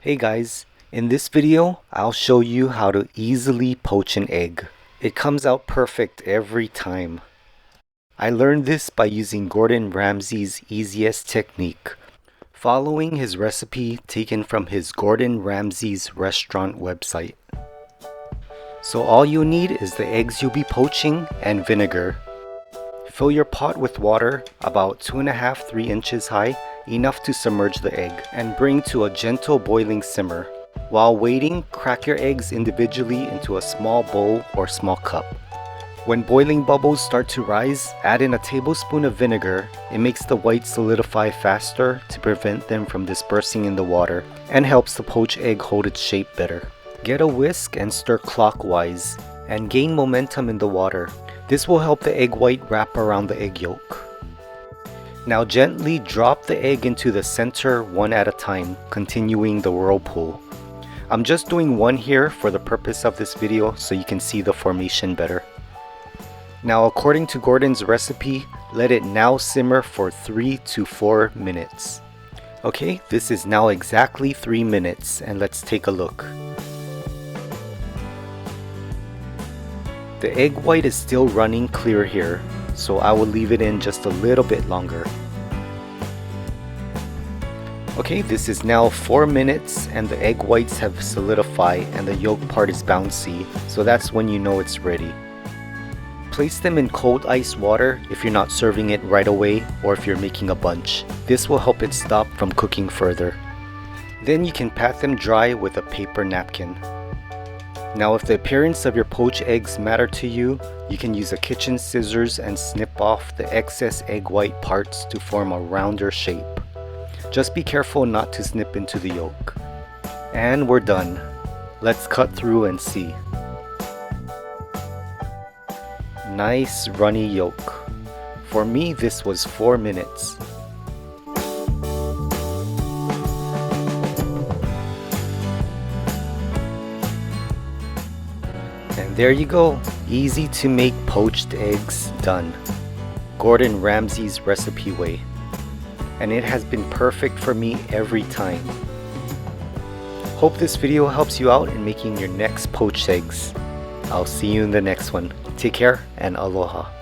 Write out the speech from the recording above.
Hey guys, in this video, I'll show you how to easily poach an egg. It comes out perfect every time. I learned this by using Gordon Ramsay's easiest technique, following his recipe taken from his Gordon Ramsay's restaurant website. So all you need is the eggs you'll be poaching and vinegar. Fill your pot with water about 2.5–3 inches high, enough to submerge the egg, and bring to a gentle boiling simmer. While waiting, crack your eggs individually into a small bowl or small cup. When boiling bubbles start to rise, add in a tablespoon of vinegar. It makes the whites solidify faster to prevent them from dispersing in the water and helps the poached egg hold its shape better. Get a whisk and stir clockwise and gain momentum in the water. This will help the egg white wrap around the egg yolk. Now gently drop the egg into the center one at a time, continuing the whirlpool. I'm just doing one here for the purpose of this video so you can see the formation better. Now according to Gordon's recipe, let it now simmer for 3 to 4 minutes. Okay, this is now exactly 3 minutes and let's take a look. The egg white is still running clear here, so I will leave it in just a little bit longer. Okay, this is now 4 minutes and the egg whites have solidified and the yolk part is bouncy, so that's when you know it's ready. Place them in cold ice water if you're not serving it right away or if you're making a bunch. This will help it stop from cooking further. Then you can pat them dry with a paper napkin. Now if the appearance of your poached eggs matter to you, you can use a kitchen scissors and snip off the excess egg white parts to form a rounder shape. Just be careful not to snip into the yolk. And we're done. Let's cut through and see. Nice runny yolk. For me, this was 4 minutes. And there you go, easy to make poached eggs done. Gordon Ramsay's recipe way. And it has been perfect for me every time. Hope this video helps you out in making your next poached eggs. I'll see you in the next one. Take care and aloha.